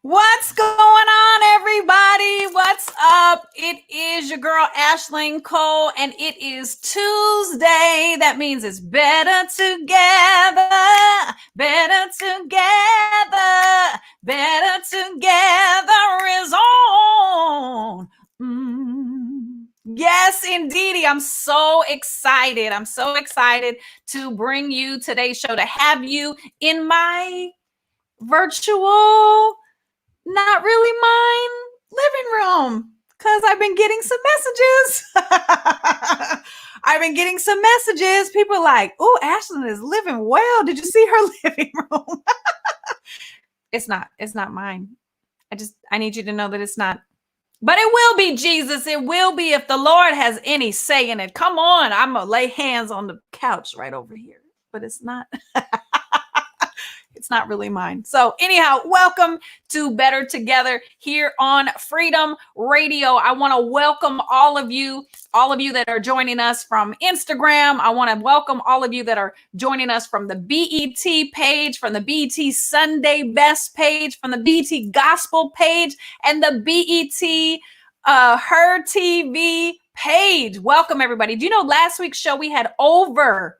What's going on, everybody? What's up? It is your girl, Ashling Cole, and it is Tuesday. That means it's better together, better together, better together is on. Yes, indeedy. I'm so excited. I'm so excited to bring you today's show, to have you in my virtual, not really mine, living room, because I've been getting some messages. I've been getting some messages. People are like, oh, Ashlyn is living well. Did you see her living room? It's not mine. I need you to know that it's not. But it will be, Jesus. It will be if the Lord has any say in it. Come on. I'm going to lay hands on the couch right over here. But it's not. It's not really mine. So anyhow, welcome to Better Together here on Freedom Radio. I want to welcome all of you that are joining us from Instagram. I want to welcome all of you that are joining us from the BET page, from the BET Sunday Best page, from the BET Gospel page, and the BET Her TV page. Welcome, everybody. Do you know last week's show we had over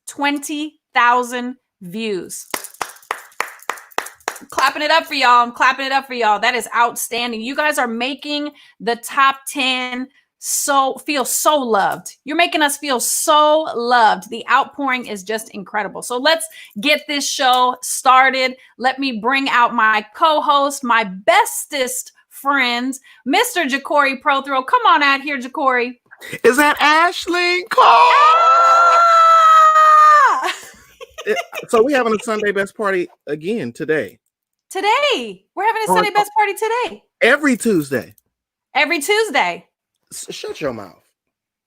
20,000 views? Clapping it up for y'all. I'm clapping it up for y'all. That is outstanding. You guys are making the top 10 feel so loved. You're making us feel so loved. The outpouring is just incredible. So let's get this show started. Let me bring out my co-host, my bestest friend, Mr. Jacoree Prothrow. Come on out here, Jacoree. Is that Ashling Cole? Ah! So we having a Sunday Best party again today. Today. We're having a Sunday Best party today. Every Tuesday. Every Tuesday. Shut your mouth.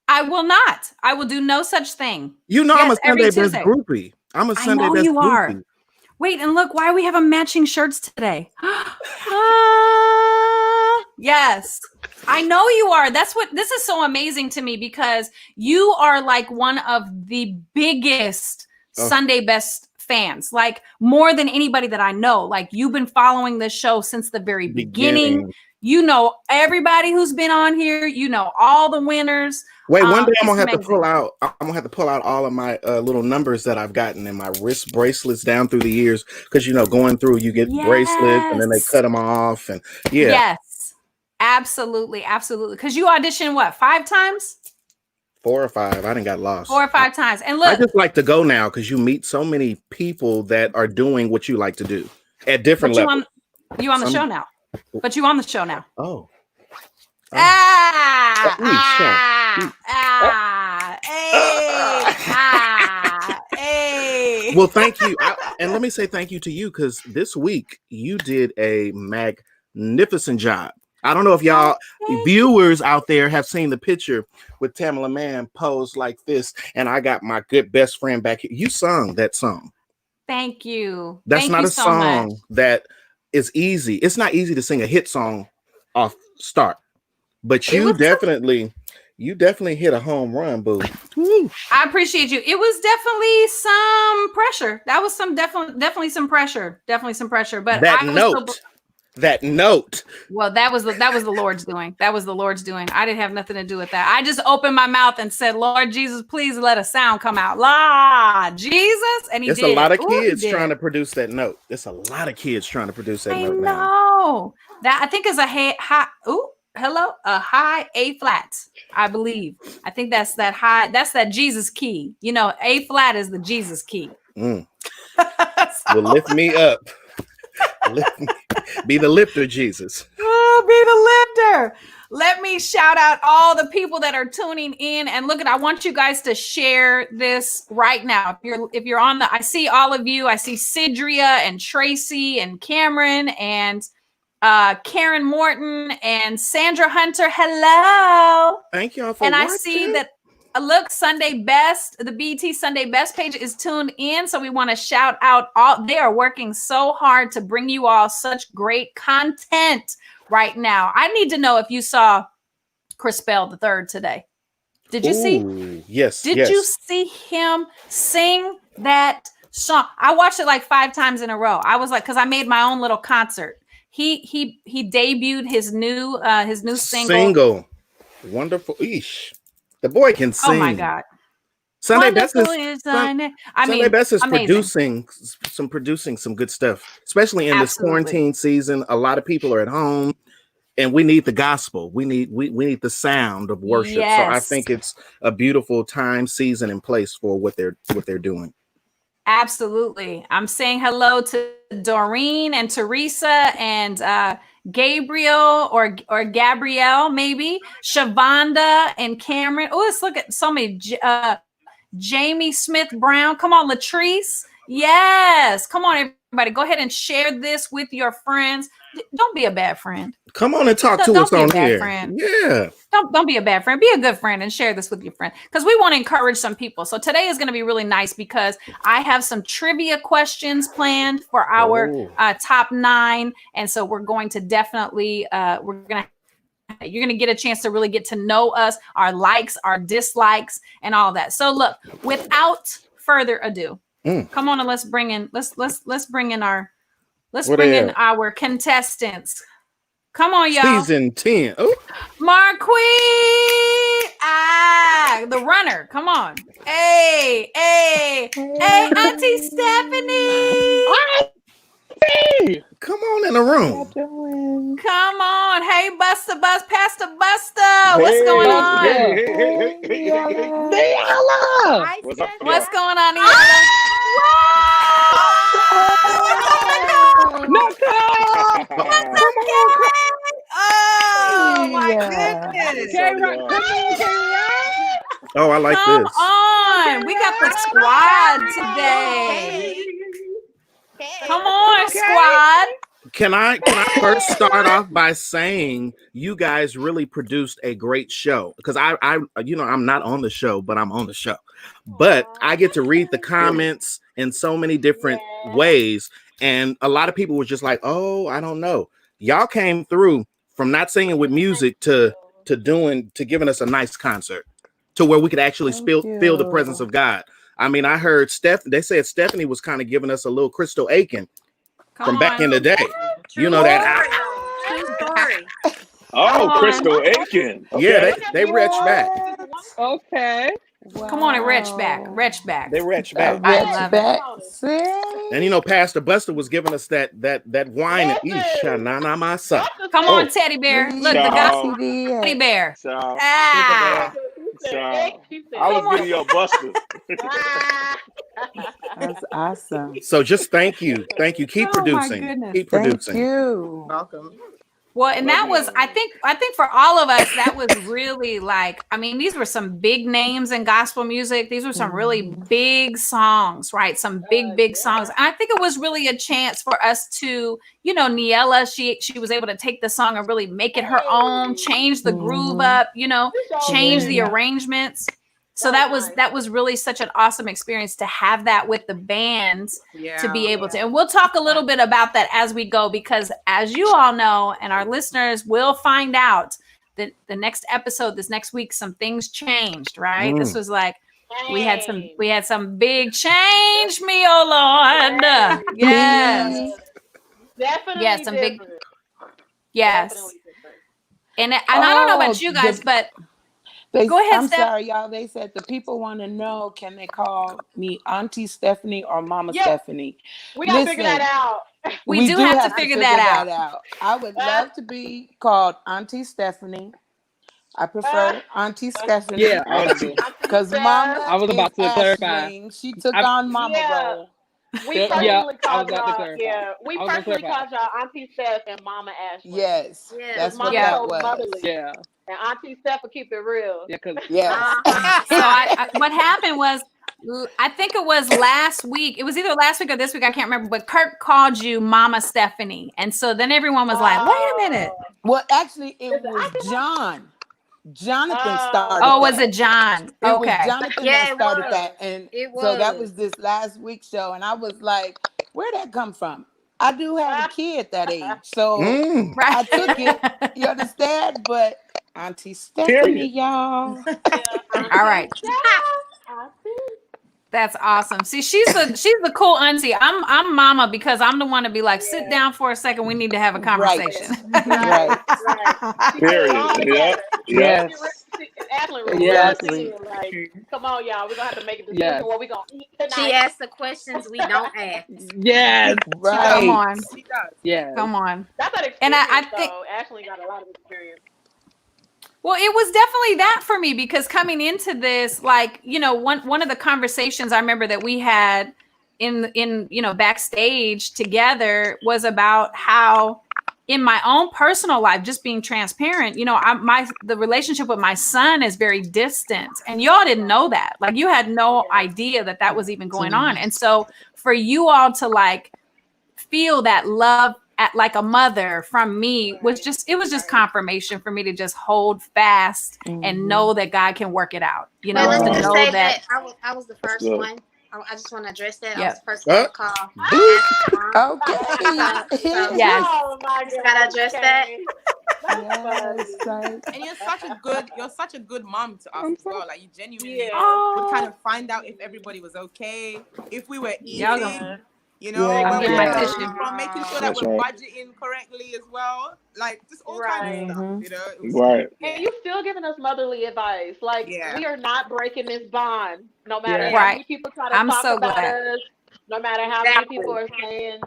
I will not. I will do no such thing. You know, yes, I'm a Sunday Best groupie. I'm a Sunday Best you groupie. Are. Wait, and look, why we have a matching shirts today. Yes, I know you are. This is so amazing to me, because you are like one of the biggest Sunday Best fans, like more than anybody that I know. Like, you've been following this show since the very beginning. You know everybody who's been on here. You know all the winners. Wait, one day I'm gonna have to pull out. I'm gonna have to pull out all of my little numbers that I've gotten in my wrist bracelets down through the years, because going through, you get bracelets and then they cut them off, and yes, absolutely, because you auditioned what, 5 times? 4 or 5. I didn't got lost 4 or 5 times. And look, I just like to go now because you meet so many people that are doing what you like to do at different levels. You on the show now. But you on the show now. Oh. Hey. Well, thank you. And let me say thank you to you, because this week you did a magnificent job. I don't know if y'all viewers out there have seen the picture with Tamala Mann posed like this, and I got my good best friend back here. You sung that song. Thank you. That's not a song that is easy. It's not easy to sing a hit song off start, but you definitely hit a home run, boo. I appreciate you. It was definitely some pressure. That was definitely some pressure. Definitely some pressure. But that note. Well, that was the Lord's doing. That was the Lord's doing. I didn't have nothing to do with that. I just opened my mouth and said, Lord Jesus, please let a sound come out. La Jesus. And he did. There's a lot of kids trying to produce that note. There's a lot of kids trying to produce that note now. I know. That I think is a high A flat, I believe. I think that's that high. That's that Jesus key. A flat is the Jesus key. Will lift me up. Be the lifter, Jesus. Oh, be the lifter. Let me shout out all the people that are tuning in. And look, I want you guys to share this right now. If you're on I see all of you. I see Sidria and Tracy and Cameron and Karen Morton and Sandra Hunter. Hello. Thank y'all for watching. And I see that. Look, Sunday Best, the BET Sunday Best page is tuned in. So we want to shout out they are working so hard to bring you all such great content right now. I need to know if you saw Chris Bell III today. Did you see? Yes. Did you see him sing that song? I watched it like 5 times in a row. I was like, because I made my own little concert. he debuted his new single. Single. Wonderful. Eesh. The boy can Oh my sing. God. Sunday Best Wonderful is is thy name. I mean, amazing. producing some good stuff, especially in this Absolutely. quarantine season. A lot of people are at home, and we need the gospel. We need the sound of worship. So I Yes. think it's a beautiful time, season, and place for what they're doing. Absolutely. I'm saying hello to Doreen and Teresa and Gabriel or Gabrielle, maybe Shavonda and Cameron. Oh, let's look at so many. Jamie Smith Brown. Come on, Latrice. Yes. Come on, everybody. Go ahead and share this with your friends. Don't be a bad friend. Come on and talk to us on here. Yeah. Don't be a bad friend. Be a good friend and share this with your friend because we want to encourage some people. So today is going to be really nice because I have some trivia questions planned for our top 9, and so we're going to definitely you're going to get a chance to really get to know us, our likes, our dislikes, and all that. So look, without further ado, come on and let's bring in our contestants. Come on, y'all. Season 10. Oh, Marquis. The runner. Come on. Hey, Auntie Stephanie. Hey, come on in the room. how you doing? Come on. Hey, Pastor Buster. What's going on? Diala. What's going on, Iana? Oh my goodness. Oh, I like Come this. on. We got the squad today. Come on, squad. Can I first start off by saying you guys really produced a great show? Because I'm not on the show, but I'm on the show. But I get to read the comments in so many different ways. And a lot of people were just like, oh, I don't know. Y'all came through from not singing with music to giving us a nice concert to where we could actually feel the presence of God. I mean, I heard they said Stephanie was kind of giving us a little Crystal Aiken from back in the day. You know that. True story. Oh, Crystal Aiken. Okay. Yeah, they retch back. Okay. Wow. Come on and retch back. They retch back. I love it. And Pastor Buster was giving us that wine and masa. Come on, teddy bear. Look, the gospel teddy bear. I was getting your Buster. That's awesome. So just thank you. Keep producing. Keep producing. Thank you. Welcome. Well, and that was, I think for all of us, that was really these were some big names in gospel music. These were some really big songs, right? Some big songs. And I think it was really a chance for us to, Niella, she was able to take the song and really make it her own, change the groove up, change the arrangements. So that was really such an awesome experience to have that with the bands to be able to. And we'll talk a little bit about that as we go, because as you all know, and our listeners will find out that the next episode, this next week, some things changed, right? This was like, we had some big change, me, oh Lord. Yes. Definitely. Yes, some big. Yes. And I don't know about you guys, but go ahead, I'm Steph. sorry, y'all. They said the people want to know, can they call me Auntie Stephanie or Mama Stephanie? We got to figure that out. We do have to figure that out. I would love to be called Auntie Stephanie. I prefer Auntie Stephanie. Yeah, Auntie. Because Mama, I was about to clarify. She took on Mama role. We personally called y'all. Yeah, we personally called y'all Auntie Steph and Mama Ashley. Yes, that's what that was. Motherly. Yeah. And Auntie Steph will keep it real. Yeah, because So what happened was, I think it was last week. It was either last week or this week. I can't remember. But Kirk called you Mama Stephanie, and so then everyone was like, "Wait a minute." Well, actually, it was John. Jonathan started. Oh, was it John? It was Jonathan that started was. that, and so that was this last week's show, and I was like, "Where'd that come from?" I do have a kid that age, so I took it. You understand? But Auntie Stephanie, y'all. All right. That's awesome. See, she's the cool auntie. I'm mama because I'm the one to be like, sit down for a second. We need to have a conversation. Right. Period. Yep. Yes. Exactly. Like, come on, y'all. We're gonna have to make a decision what we're gonna eat tonight. She asks the questions we don't ask. Yes. Right. Come on. She does. Yes. Come on. That's an experience. And I think Ashley got a lot of experience. Well, it was definitely that for me because coming into this, like, you know, one of the conversations I remember that we had in you know, backstage together was about how in my own personal life, just being transparent, you know, the relationship with my son is very distant, and y'all didn't know that. Like, you had no idea that was even going on. And so for you all to like feel that love at like a mother from me was just confirmation for me to just hold fast and know that God can work it out. You know, let's to just know say that I was the first one. I just want to address that. I was the first one to call. Okay. Yes. Oh my Just God. gotta address that. And you're such a good mom to us as well. Like, you genuinely would kind of find out if everybody was okay, if we were eating. You know, I'm getting my tissue. from making sure that we're budgeting correctly as well. Like, just all kinds of stuff, you know? Right. And you still giving us motherly advice. Like, we are not breaking this bond, no matter how Right. many people try to talk about us, no matter how many people are saying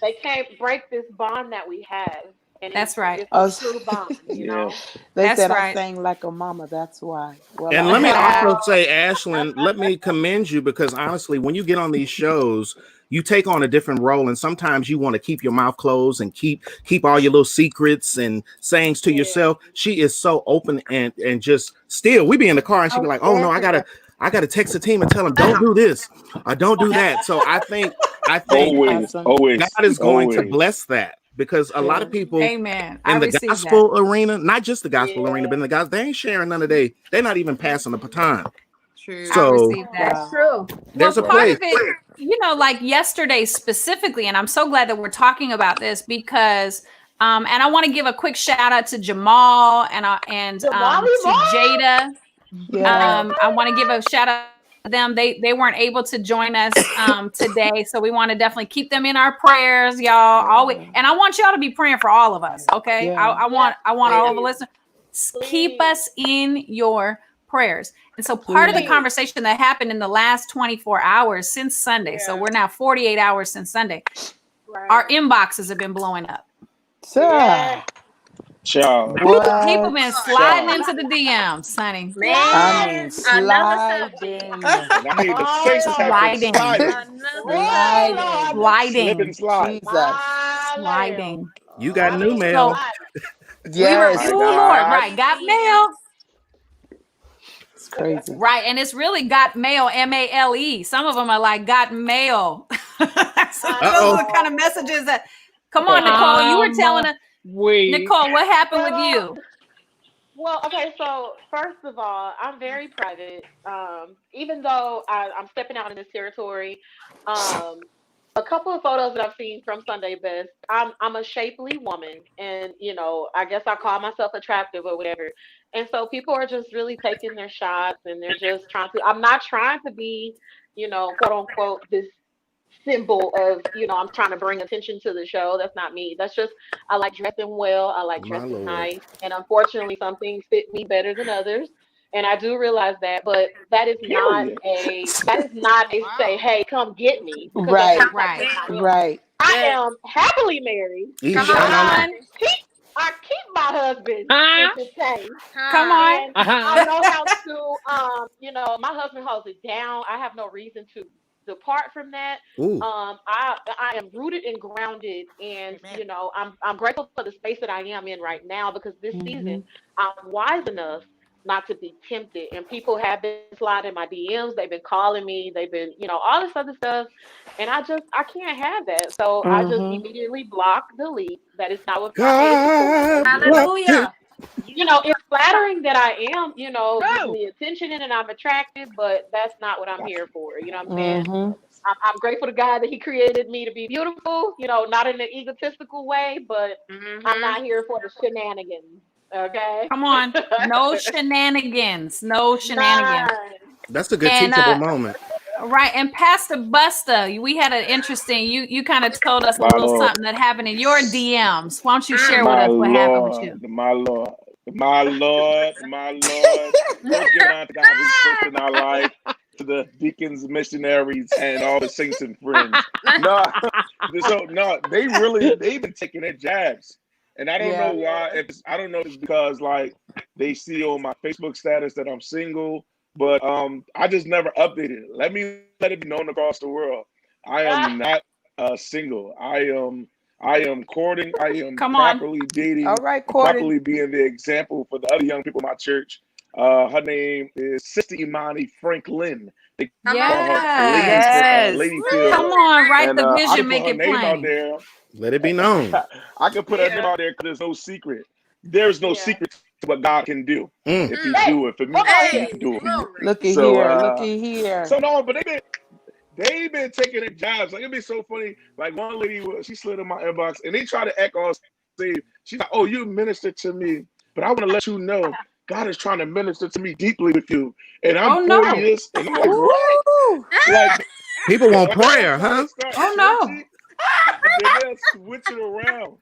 they can't break this bond that we have. And That's right. It's a true bond, you know? They said right. I sang like a mama. That's why. Well, And let me also say, Ashlyn, let me commend you because honestly, when you get on these shows, you take on a different role, and sometimes you want to keep your mouth closed and keep all your little secrets and sayings to yourself. She is so open and just still. We be in the car and she be like, "Oh no, I gotta text the team and tell them don't do this or don't do that." So I think always God is going to bless that. Because a lot of people in the gospel arena, not just the gospel arena, but in the gospel, they ain't sharing none of they're not even passing the baton. True. So That's true. There's a part place. of it, you know, like yesterday specifically, and I'm so glad that we're talking about this because and I want to give a quick shout out to Jamal and to Jada. I want to give a shout out to them. They weren't able to join us today, so we want to definitely keep them in our prayers, y'all. Always, and I want y'all to be praying for all of us. Okay, I want all of the listeners, keep us in your prayers. And so part of the conversation that happened in the last 24 hours since Sunday, so we're now 48 hours since Sunday, our inboxes have been blowing up. People been sliding into the DMs, Sonny. Man, I mean, sliding. I mean, the saints have been sliding. You got new mail. Yes. Lord, right? Got mail. It's crazy. Right, and it's really got mail, MALE. Some of them are like got mail. So those are the kind of messages that. Come on, Nicole. You were telling us. Nicole, what happened with you? Well, okay, so first of all, I'm very private. Even though I'm stepping out in this territory, a couple of photos that I've seen from Sunday Best, I'm a shapely woman, and you know, I guess I call myself attractive or whatever. And so people are just really taking their shots, and they're just trying to. I'm not trying to be, you know, quote unquote, this symbol of, you know, I'm trying to bring attention to the show. That's not me. That's just, I like dressing well. I like dressing nice. And unfortunately, some things fit me better than others. And I do realize that, but that is not a say, hey, come get me. Right. I am happily married. I keep my husband entertained. Come on. And I know how to, you know, my husband holds it down. I have no reason to depart from that. I am rooted and grounded, and you know, I'm grateful for the space that I am in right now, because this season I'm wise enough not to be tempted. And people have been sliding my DMs, they've been calling me, they've been, you know, all this other stuff, and I can't have that. So I just immediately block, delete. That is not what God. Hallelujah. You know, it's flattering that I am, you know, getting the attention and I'm attractive, but that's not what I'm here for. You know what I'm saying? I'm grateful to God that He created me to be beautiful, you know, not in an egotistical way, but I'm not here for the shenanigans. Okay. Come on. No shenanigans. No shenanigans. That's a good teachable moment. Right. And Pastor Busta, we had an interesting, you kind of told us a little something that happened in your DMs. Why don't you share with us what happened with you? My Lord. First giving honor to God who's first in our life, to the deacons, missionaries, and all the saints and friends. They've been taking their jabs. And I don't know why. I don't know if it's because like they see on my Facebook status that I'm single, but I just never updated it. Let it be known across the world. I am not single. I am courting. I am properly dating. All right, properly being the example for the other young people in my church. Her name is Sister Imani Franklin. They call her Lady Phil. Come on, write the vision, make it plain. Out there. Let it be known. I can put her name out there because there's no secret. There's no secret to what God can do. If He do it for me, He can do it for you. Looky here. So no, but they've been taking their jobs. Like it'd be so funny. Like one lady, she slid in my inbox and they try to act all safe. She's like, "Oh, you ministered to me, but I want to let you know God is trying to minister to me deeply with you." And I'm 40 years, and I'm like, "What?" Like people want prayer, huh? Oh no. They'll switch it around.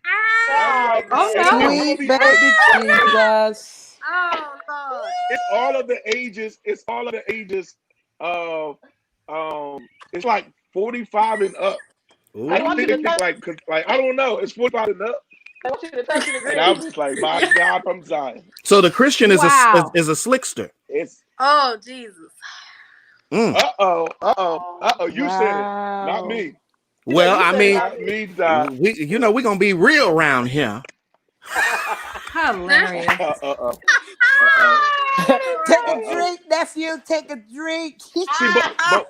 Sweet baby Jesus. Oh Lord. It's all of the ages. It's like 45 and up. Ooh. I don't think I don't know. It's 45 and up. And I was just like, my God, from Zion. So the Christian is a slickster. It's Jesus. You said it, not me. Well, I mean, we're gonna be real around here. Hilarious. Take a drink, nephew. Take a drink. See, but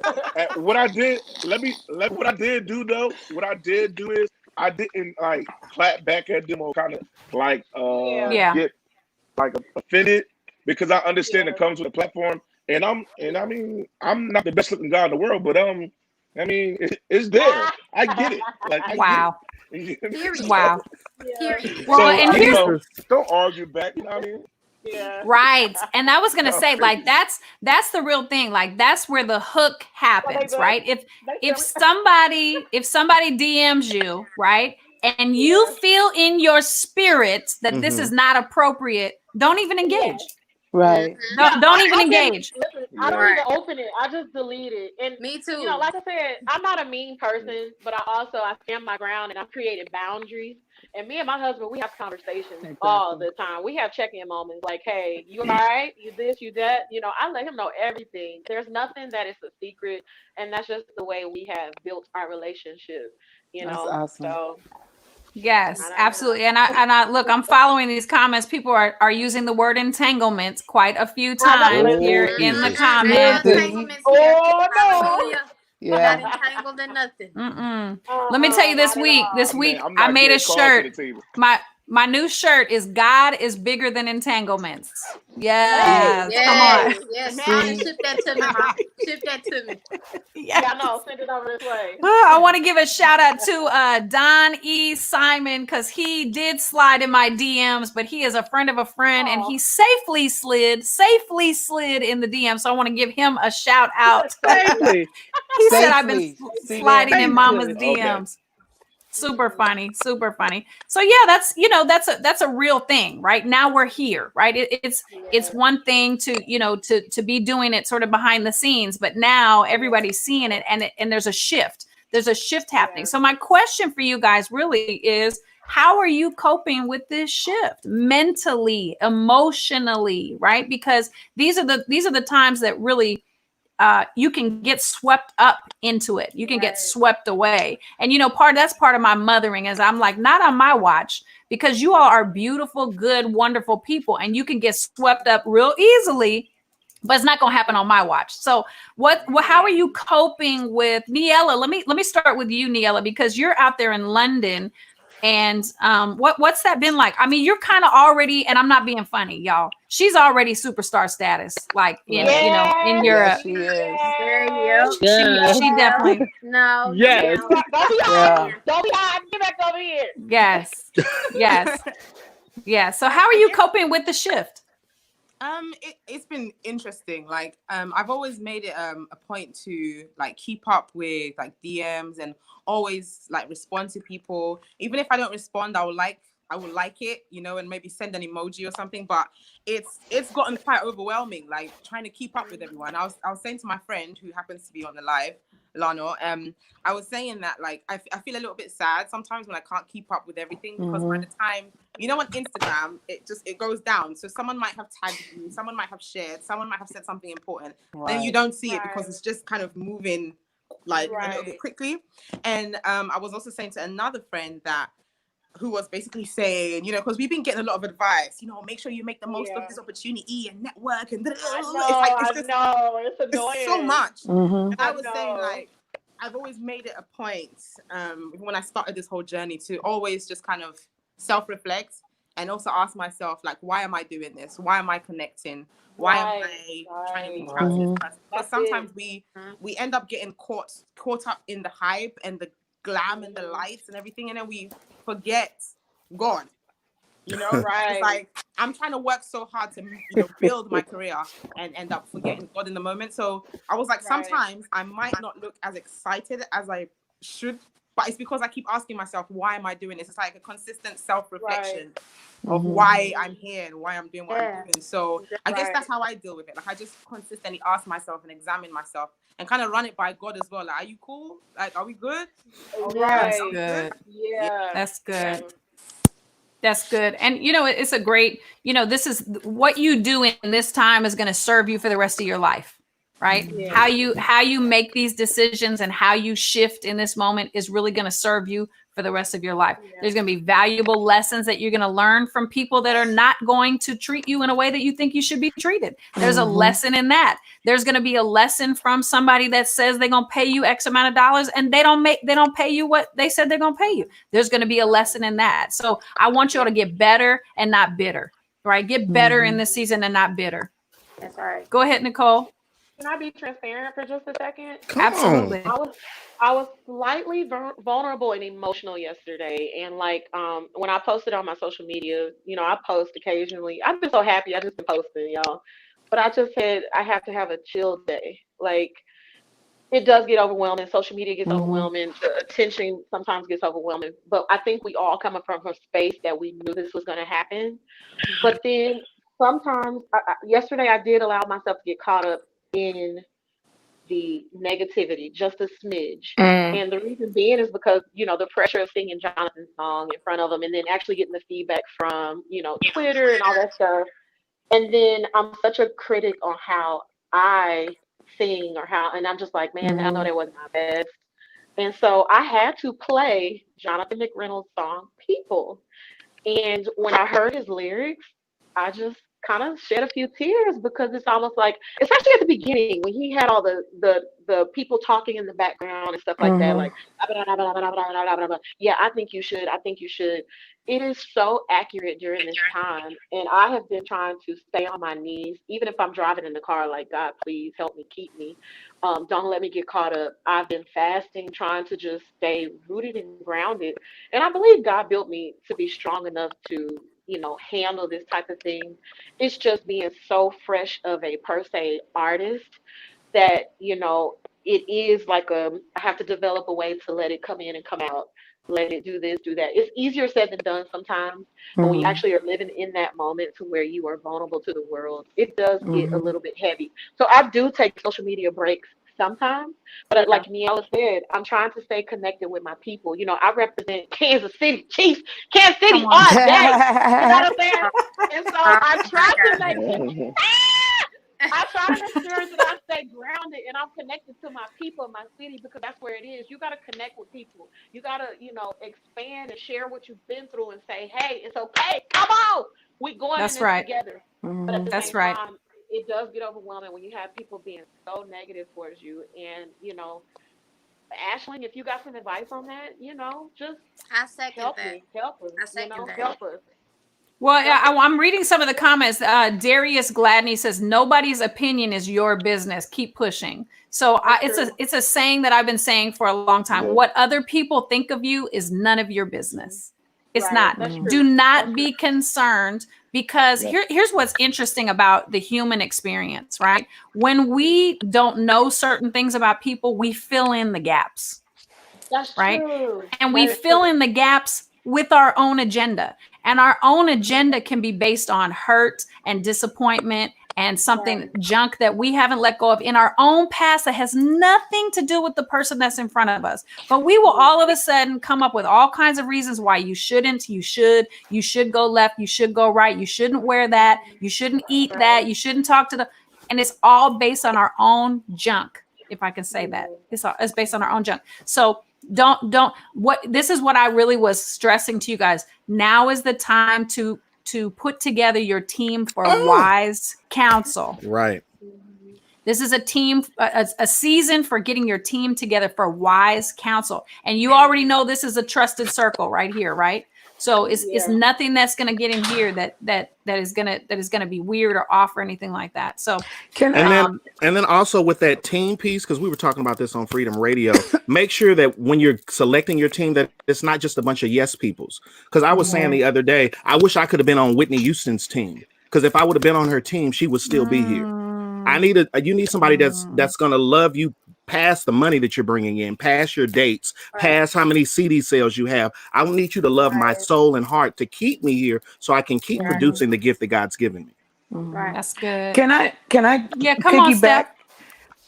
what I did, what I did do is I didn't like clap back at them or kind of like get like offended because I understand it comes with a platform, and I'm not the best looking guy in the world, but it's there. I get it. Like wow. Wow. Well, and don't argue back. You know what I mean? Yeah. Right. And I was gonna say, like, that's the real thing. Like, that's where the hook happens, right? If somebody DMs you, right, and you feel in your spirit that this is not appropriate, don't even engage. Right. Don't even engage. I don't even open it. I just delete it. And me too. You know, like I said, I'm not a mean person, but I stand my ground and I've created boundaries. And me and my husband, we have conversations all the time. We have check-in moments like, hey, you all right? You this, you that. You know, I let him know everything. There's nothing that is a secret. And that's just the way we have built our relationship. You know, awesome. So yes, absolutely. And I look, I'm following these comments. People are using the word entanglements quite a few times here in the comments. Oh no. Yeah. Not entangled in nothing. Let me tell you, this week I made a shirt. My new shirt is God is bigger than entanglements. Yes. Come on. Yes. Ship that to me, Mom. Ship that to me. Yeah, I know. Send it over this way. I want to give a shout out to Don E. Simon because he did slide in my DMs, but he is a friend of a friend and he safely slid in the DM. So I want to give him a shout out. He said I've been sliding in Mama's DMs. Okay. Super funny. So yeah, that's a real thing, right? Now we're here, right? It's one thing to be doing it sort of behind the scenes, but now everybody's seeing it and there's a shift. There's a shift happening. So my question for you guys really is, how are you coping with this shift mentally, emotionally, right? Because these are the times that really you can get swept up into it. You can get swept away. And, that's part of my mothering is I'm like, not on my watch, because you all are beautiful, good, wonderful people. And you can get swept up real easily, but it's not going to happen on my watch. So how are you coping with Niella? Let me start with you, Niella, because you're out there in London. And what's that been like? I mean, you're kind of already, and I'm not being funny, y'all. She's already superstar status, like in Europe. She is. She definitely. No. Yes. Don't be hiding. Don't be hiding. Get back over here. Yes. So how are you coping with the shift? It's been interesting. Like, I've always made it a point to like keep up with like DMs and always like respond to people. Even if I don't respond, I will like it, you know, and maybe send an emoji or something. But it's gotten quite overwhelming, like trying to keep up with everyone. I was saying to my friend who happens to be on the live, Lano, I was saying that like I feel a little bit sad sometimes when I can't keep up with everything, because by the time, you know, on Instagram, it goes down. So someone might have tagged you, someone might have shared, someone might have said something important. Then you don't see it because it's just kind of moving like a little bit quickly. And I was also saying to another friend that who was basically saying, you know, because we've been getting a lot of advice, you know, make sure you make the most of this opportunity and network and it's annoying. It's so much. And I was saying, like, I've always made it a point when I started this whole journey to always just kind of self-reflect and also ask myself, like, why am I doing this? Why am I connecting? Why am I trying to reach out to this person? Because sometimes we end up getting caught up in the hype and the glam and the lights and everything, and then we forget God. You know, It's like I'm trying to work so hard to, you know, build my career and end up forgetting God in the moment. So I was like, sometimes I might not look as excited as I should, but it's because I keep asking myself, why am I doing this? It's like a consistent self-reflection of why I'm here and why I'm doing what I'm doing. So I guess that's how I deal with it. Like, I just consistently ask myself and examine myself and kind of run it by God as well. Like, are you cool? Like, are we good? That's good. Yeah. That's good. That's good. And, you know, it's a great, you know, this is what you do in this time is going to serve you for the rest of your life, right? Yeah. How you make these decisions and how you shift in this moment is really going to serve you for the rest of your life. There's going to be valuable lessons that you're going to learn from people that are not going to treat you in a way that you think you should be treated. There's a lesson in that. There's going to be a lesson from somebody that says they're going to pay you X amount of dollars and they don't pay you what they said they're going to pay you. There's going to be a lesson in that. So I want you all to get better and not bitter, right? Get better in this season and not bitter. That's right. Go ahead, Nicole. Can I be transparent for just a second? Absolutely. I was slightly vulnerable and emotional yesterday, and like when I posted on my social media, you know, I post occasionally. I've been so happy, I just been posting, y'all. But I just said I have to have a chill day. Like, it does get overwhelming. Social media gets overwhelming. The attention sometimes gets overwhelming. But I think we all come from a space that we knew this was going to happen. But then sometimes, yesterday I did allow myself to get caught up in the negativity, just a smidge. And the reason being is because, you know, the pressure of singing Jonathan's song in front of them and then actually getting the feedback from, you know, Twitter and all that stuff. And then I'm such a critic on how I sing and I'm just like, man, I know that wasn't my best. And so I had to play Jonathan McReynolds' song, People. And when I heard his lyrics, I just kind of shed a few tears, because it's almost like, especially at the beginning when he had all the people talking in the background and stuff like that, like, yeah, I think you should. It is so accurate during this time. And I have been trying to stay on my knees, even if I'm driving in the car, like, God, please help me, keep me. Don't let me get caught up. I've been fasting, trying to just stay rooted and grounded. And I believe God built me to be strong enough to, you know, handle this type of thing. It's just being so fresh of a per se artist that, you know, it is like I have to develop a way to let it come in and come out. Let it do this, do that. It's easier said than done sometimes. But when you actually are living in that moment to where you are vulnerable to the world, it does get a little bit heavy. So I do take social media breaks sometimes. But like Niela said, I'm trying to stay connected with my people. You know, I represent Kansas City Chiefs, Kansas City all day. You know what I'm saying? And so I try to make I try to make sure that I stay grounded and I'm connected to my people, my city, because that's where it is. You got to connect with people. You got to, you know, expand and share what you've been through and say, hey, it's okay. Come on. We're going in this together. But at the same time, it does get overwhelming when you have people being so negative towards you. And, you know, Ashling, if you got some advice on that, you know, just help us. Help us. Well, yeah, I'm reading some of the comments. Darius Gladney says, nobody's opinion is your business. Keep pushing. So it's a saying that I've been saying for a long time. What other people think of you is none of your business. It's not. Do not be concerned because here's what's interesting about the human experience, right? When we don't know certain things about people, we fill in the gaps. That's right? true. And we fill in the gaps with our own agenda. And our own agenda can be based on hurt and disappointment and something junk that we haven't let go of in our own past that has nothing to do with the person that's in front of us. But we will all of a sudden come up with all kinds of reasons why you shouldn't, you should go left, you should go right, you shouldn't wear that, you shouldn't eat that, you shouldn't talk to the, and it's all based on our own junk, if I can say that. It's based on our own junk. So don't what this is what I really was stressing to you guys. Now is the time to put together your team for wise counsel. Right. This is a season for getting your team together for wise counsel. And you already know this is a trusted circle right here, right? So it's nothing that's going to get in here that is going to be weird or off or anything like that. So and then also with that team piece, because we were talking about this on Freedom Radio, make sure that when you're selecting your team that it's not just a bunch of yes peoples. Because I was saying the other day, I wish I could have been on Whitney Houston's team. Because if I would have been on her team, she would still be here. You need somebody that's going to love you past the money that you're bringing in, past your dates, past how many CD sales you have. I need you to love my soul and heart to keep me here so I can keep producing the gift that God's given me. That's good. Can I come piggyback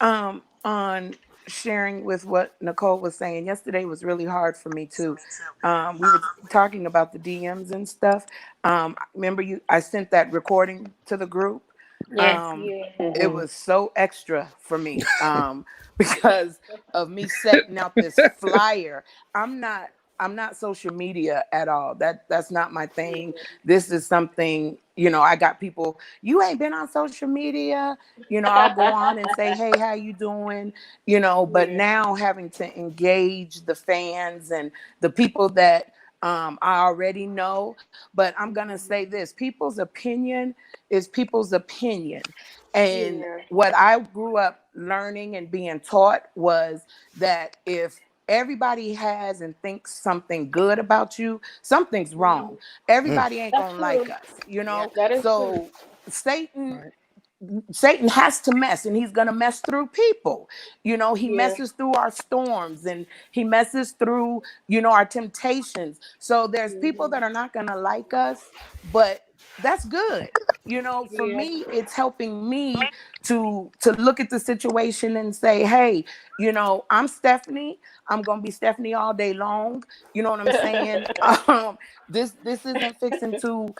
on, on sharing with what Nicole was saying? Yesterday was really hard for me too. We were talking about the DMs and stuff. Remember I sent that recording to the group. It was so extra for me because of me setting out this flyer. I'm not social media at all. That's not my thing. This is something, I got people, you ain't been on social media, I'll go on and say, hey, how you doing? But now having to engage the fans and the people that I already know. But I'm going to say this, people's opinion is people's opinion. And what I grew up learning and being taught was that if everybody has and thinks something good about you, something's wrong. Everybody ain't going to like us, so Satan has to mess, and he's going to mess through people. He messes through our storms, and he messes through, our temptations. So there's people that are not going to like us, but that's good. For me, it's helping me to look at the situation and say, hey, I'm Stephanie. I'm going to be Stephanie all day long. You know what I'm saying? This isn't fixing to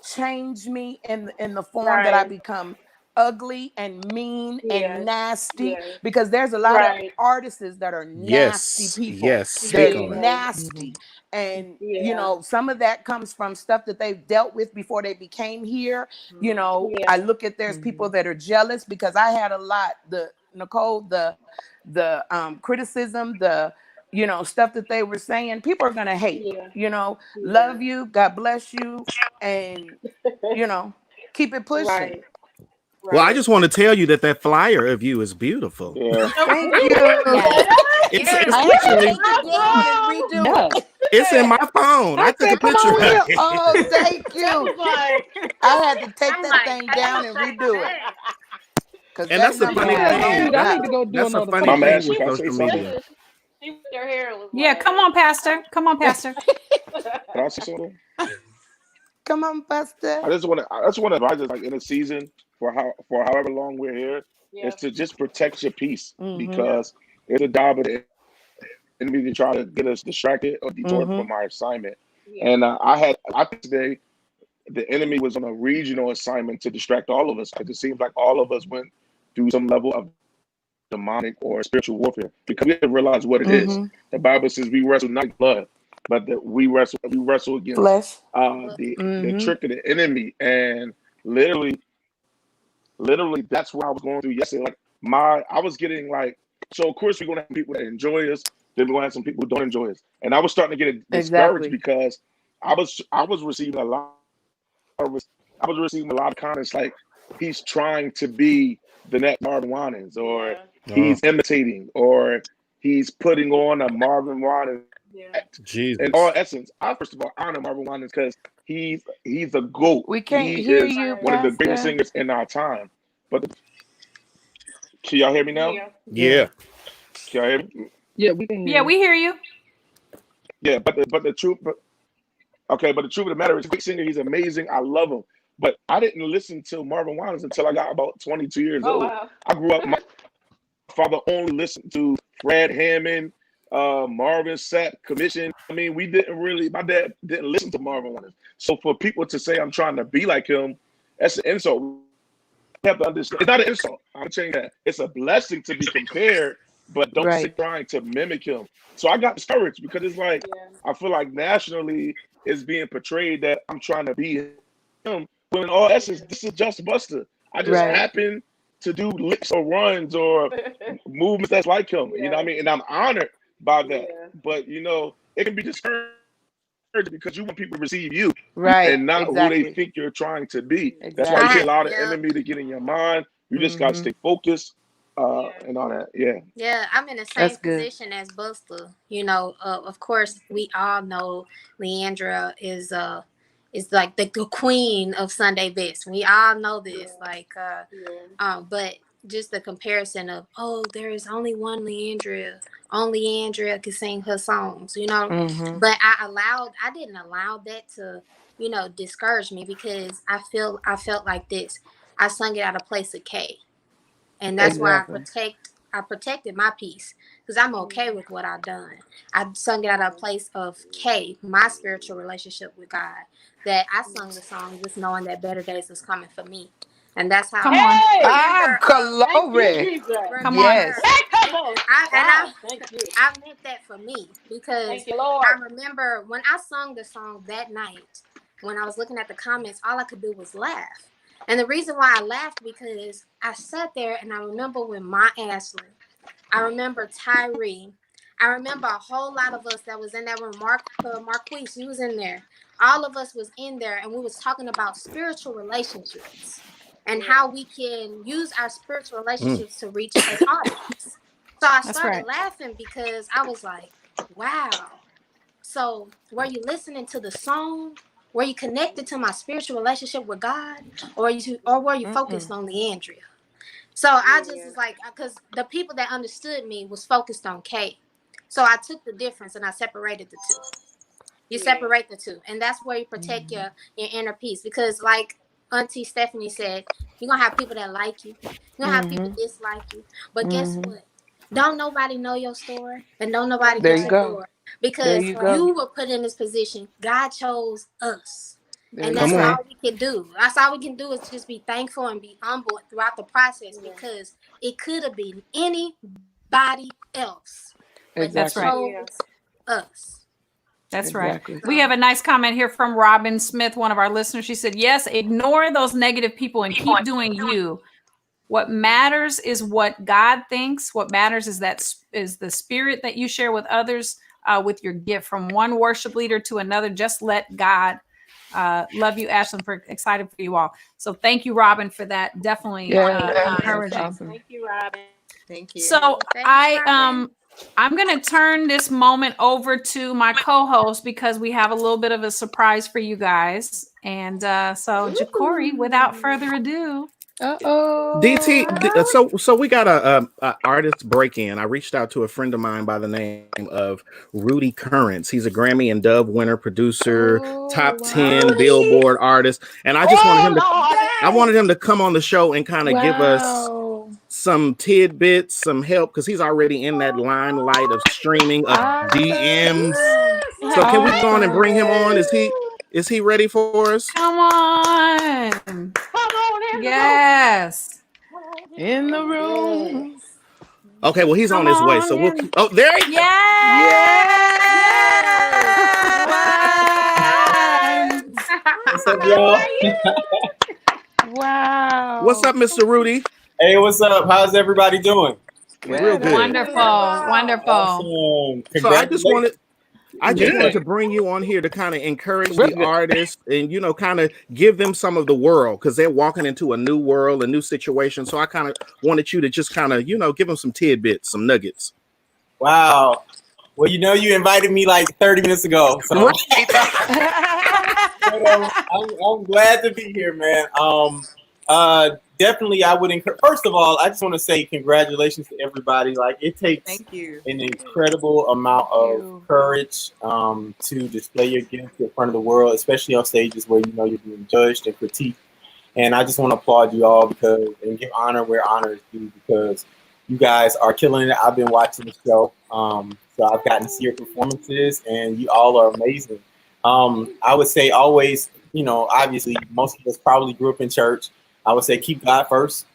change me in the form that I become ugly and mean and nasty, because there's a lot of artists that are nasty people. They're nasty. And some of that comes from stuff that they've dealt with before they became here. I look at there's people that are jealous, because I had a lot, the criticism, the stuff that they were saying. People are gonna hate. Love you, God bless you, and keep it pushing. Well, I just want to tell you that flyer of you is beautiful. Thank you. It's in my phone. I took a picture of it. Oh, thank you. I had to take that thing down and redo it. And that's the funny thing. That's a funny thing with social media. Yeah, come on, Pastor. Come on, Pastor. Can I say something? Come on, Pastor. I just want to advise us, like, in a season for however long we're here, is to just protect your peace, because it's a job of the enemy to try to get us distracted or detoured from our assignment. And I think today the enemy was on a regional assignment to distract all of us, because it seems like all of us went through some level of demonic or spiritual warfare, because we didn't realize what it is. The Bible says we wrestle not against blood, but that we wrestle against flesh, the trick of the enemy. And literally that's what I was going through yesterday. Like I was getting like, so of course we're gonna have people that enjoy us, then we're gonna have some people who don't enjoy us. And I was starting to get discouraged because I was receiving a lot of comments like, he's trying to be the next Marvin Winans, or he's imitating, or he's putting on a Marvin Winans. Jesus. In all essence, I first of all honor Marvin Winans because he's a GOAT. We can't He hear is you, one of the greatest Pastor. singers in our time. But can y'all hear me now? Yeah. Can y'all hear me? Yeah, we can hear Yeah, you. we hear you. Yeah, but the truth, okay, but the truth of the matter is, great singer. He's amazing. I love him. But I didn't listen to Marvin Winans until I got about 22 years old. Wow. I grew up. My father only listened to Fred Hammond, Marvin Sapp, Commission. I mean, we didn't really. My dad didn't listen to Marvin Winans. So for people to say I'm trying to be like him, that's an insult. You have to understand. It's not an insult. I'm saying that it's a blessing to be compared, but don't say trying to mimic him. So I got discouraged because it's like I feel like nationally it's being portrayed that I'm trying to be him. When in all essence, this is just Buster. I just happen to do licks or runs or movements that's like him. You know what I mean? And I'm honored by that. But you know, it can be discouraging because you want people to receive you, and not who they think you're trying to be. That's why you can't allow the enemy to get in your mind. You just gotta stay focused and all that. Yeah, I'm in the same position as Buster. You know, of course, we all know Leandra is like the queen of Sunday best. We all know this. But just the comparison of, oh, there is only one Leandra. Only Andrea could sing her songs, you know. But I didn't allow that to, you know, discourage me, because I felt like this. I sung it out of place of K. And that's why I protected my peace, because I'm okay with what I've done. I sung it out of a place of K, my spiritual relationship with God, that I sung the song just knowing that better days was coming for me. And that's how glory. Come yes. I meant that for me, because I remember when I sung the song that night, when I was looking at the comments, all I could do was laugh. And the reason why I laughed, because I sat there and I remember when Ma Ashley, I remember Tyree, I remember a whole lot of us that was in that room. Marquise, you was in there. All of us was in there, and we was talking about spiritual relationships and how we can use our spiritual relationships to reach an audience. So I started laughing, because I was like, wow. So were you listening to the song? Were you connected to my spiritual relationship with God? Or were you focused on Leandria? So I just was like, because the people that understood me was focused on Kate. So I took the difference and I separated the two. You separate the two. And that's where you protect your inner peace. Because like Auntie Stephanie said, you're going to have people that like you. You're going to have people dislike you. But guess what? Don't nobody know your story, and don't nobody get your door. Because you were put in this position. God chose us. And that's all we can do. That's all we can do, is just be thankful and be humble throughout the process, because it could have been anybody else. But that's us. That's right. We have a nice comment here from Robin Smith, one of our listeners. She said, yes, ignore those negative people and keep doing you. What matters is what God thinks. What matters is the spirit that you share with others, with your gift, from one worship leader to another. Just let God love you, Ashlyn. Excited for you all. So thank you, Robin, for that. Definitely encouraging. Awesome. Thank you, Robin. Thank you. So I'm going to turn this moment over to my co-host, because we have a little bit of a surprise for you guys. And so Jacoree, without further ado. DT, so we got a artist break-in. I reached out to a friend of mine by the name of Rudy Currents. He's a Grammy and Dove winner, producer, top 10 Billboard artist, and I just wanted him to come on the show and kind of give us some tidbits, some help, because he's already in that limelight of streaming of DMs. So can we go on and bring him on? Is he ready for us? Come on. Yes. In the room. Okay, well, he's on his way. So we'll keep, there he is. What's up, y'all? Wow. What's up, Mr. Rudy? Hey, what's up? How's everybody doing? Real good. Wonderful. Awesome. So I just wanted to bring you on here to kind of encourage the artists and, you know, kind of give them some of the world, because they're walking into a new world, a new situation. So I kind of wanted you to just kind of, you know, give them some tidbits, some nuggets. Wow. Well, you know, you invited me like 30 minutes ago. So I'm glad to be here, man. Definitely, I would encourage. First of all, I just want to say congratulations to everybody. Like, it takes Thank you. an incredible amount of courage to display your gift in front of the world, especially on stages where you know you're being judged and critiqued. And I just want to applaud you all and give honor where honor is due, because you guys are killing it. I've been watching the show, so I've gotten to see your performances, and you all are amazing. I would say always, you know, obviously most of us probably grew up in church. I would say keep God first.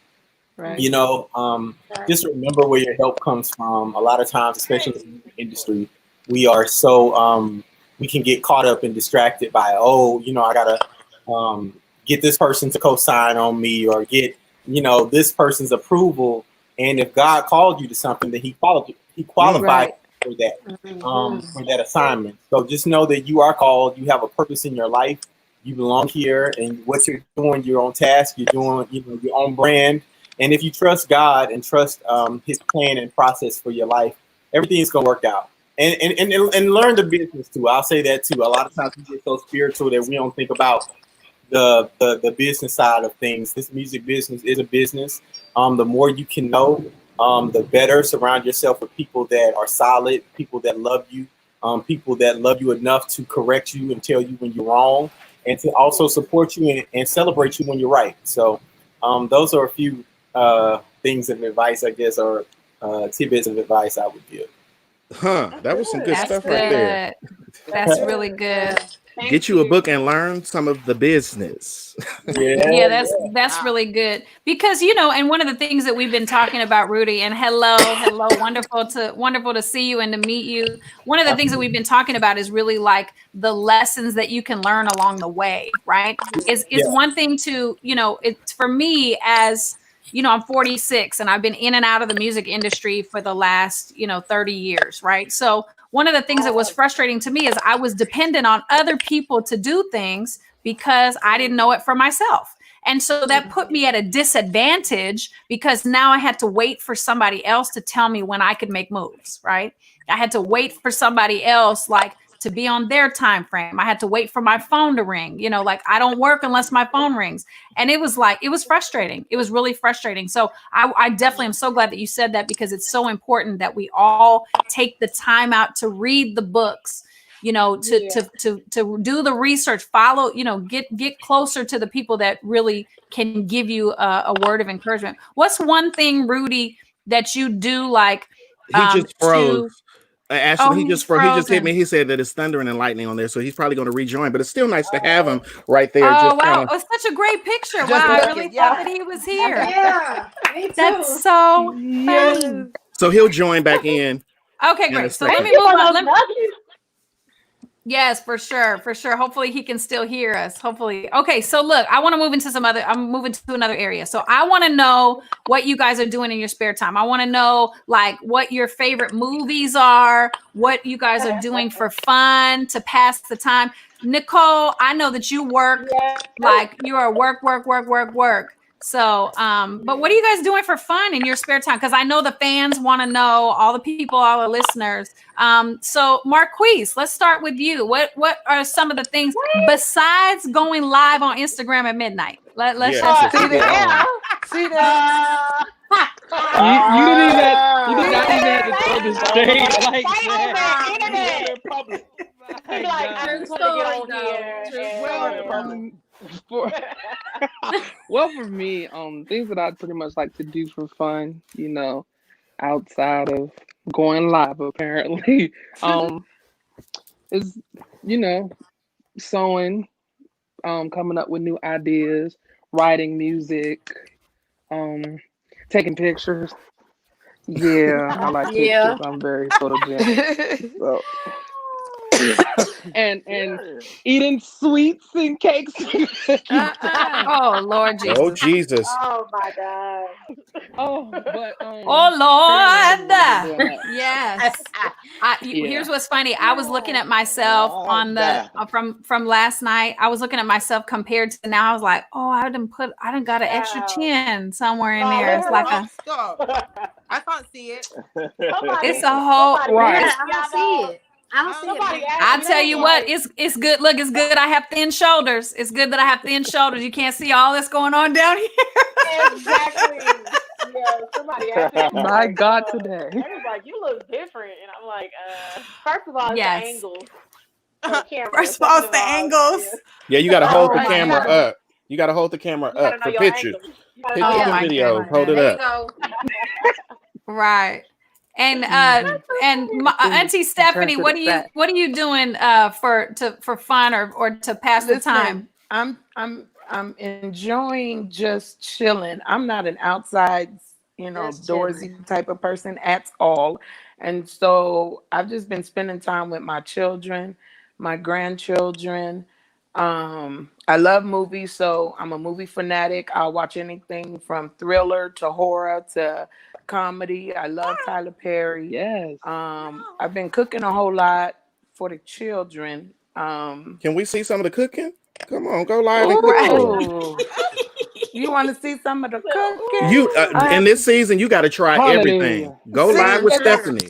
Right. You know, just remember where your help comes from. A lot of times, especially in the music industry, we are so we can get caught up and distracted by, oh, you know, I gotta get this person to co-sign on me, or get, you know, this person's approval. And if God called you to something, then He qualified for that assignment. So just know that you are called. You have a purpose in your life. You belong here, and what you're doing, you're on task. You're doing, you know, your own brand. And if you trust God and trust His plan and process for your life, everything's gonna work out. And learn the business too. I'll say that too. A lot of times we get so spiritual that we don't think about the business side of things. This music business is a business. The more you can know, the better. Surround yourself with people that are solid, people that love you, people that love you enough to correct you and tell you when you're wrong, and to also support you and celebrate you when you're right. So those are a few things of advice, I guess, or tidbits of advice I would give. That was some good stuff good. right there. That's really good. Get you a book and learn some of the business. Yeah, that's really good, because, you know, and one of the things that we've been talking about, Rudy, and hello, wonderful to see you and to meet you. One of the things that we've been talking about is really like the lessons that you can learn along the way, right? It's one thing to, you know, it's for me, as you know, I'm 46 and I've been in and out of the music industry for the last, you know, 30 years, right? So one of the things that was frustrating to me is I was dependent on other people to do things because I didn't know it for myself. And so that put me at a disadvantage, because now I had to wait for somebody else to tell me when I could make moves, right? I had to wait for somebody else, like, to be on their time frame. I had to wait for my phone to ring, you know, like, I don't work unless my phone rings. And it was frustrating. It was really frustrating. So I definitely am so glad that you said that, because it's so important that we all take the time out to read the books, you know, to do the research, follow, you know, get closer to the people that really can give you a word of encouragement. What's one thing, Rudy, that you do, like, he just froze. Ashley, he just hit me. He said that it's thundering and lightning on there, so he's probably going to rejoin. But it's still nice to have him right there. Oh, wow. It's such a great picture. Wow, I really thought that he was here. Yeah, me too. That's so funny. So he'll join back in. Okay, great. So let me move on. Yes, for sure. For sure. Hopefully he can still hear us. Hopefully. Okay. So look, I'm moving to another area. So I want to know what you guys are doing in your spare time. I want to know, like, what your favorite movies are, what you guys are doing for fun to pass the time. Nicole, I know that you work, like, you are work. So, but what are you guys doing for fun in your spare time? Because I know the fans want to know, all the people, all the listeners. So Marquise, let's start with you. What are some of the things besides going live on Instagram at midnight? Let's just see that. See that. You did not even have to throw the shade like that. Well, for me, things that I pretty much like to do for fun, you know, outside of going live, apparently, is, you know, sewing, coming up with new ideas, writing music, taking pictures. Yeah, I like pictures. I'm very photogenic. So. and eating sweets and cakes. Oh Lord Jesus! Oh Jesus! Oh my God! Oh, but oh Lord! Yes. Here's what's funny. I was looking at myself on the from last night. I was looking at myself compared to now. I was like, oh, I done got an extra chin somewhere in there. It's like I can't see it. It's a whole right. I don't see it. I don't see Nobody it. I tell you what, it's good. Look, it's good. I have thin shoulders. It's good that I have thin shoulders. You can't see all that's going on down here. Exactly. Yeah, somebody asked me. My God, today. They was like, "You look different," and I'm like, "First of all, it's Yes. the angle for the camera. First of all, it's the Second of all, angles. Yeah, you got to hold the my camera God. up. You got to hold the camera You gotta up know for your pictures. angles. You gotta Pictures know Oh your and my videos. goodness. Hold it There you up. go. Right. And Auntie Stephanie, to what the are you back. doing for fun or to pass the time? I'm enjoying just chilling. I'm not an outside, Just outdoorsy type of person at all. And so I've just been spending time with my children, my grandchildren. I love movies, so I'm a movie fanatic. I'll watch anything from thriller to horror to comedy. I love Tyler Perry. Yes. I've been cooking a whole lot for the children. Can we see some of the cooking? Come on, go live and cook for us. Ooh, you want to see some of the cooking? You in this season, you got to try everything. Hallelujah. Go live with Mhm. Stephanie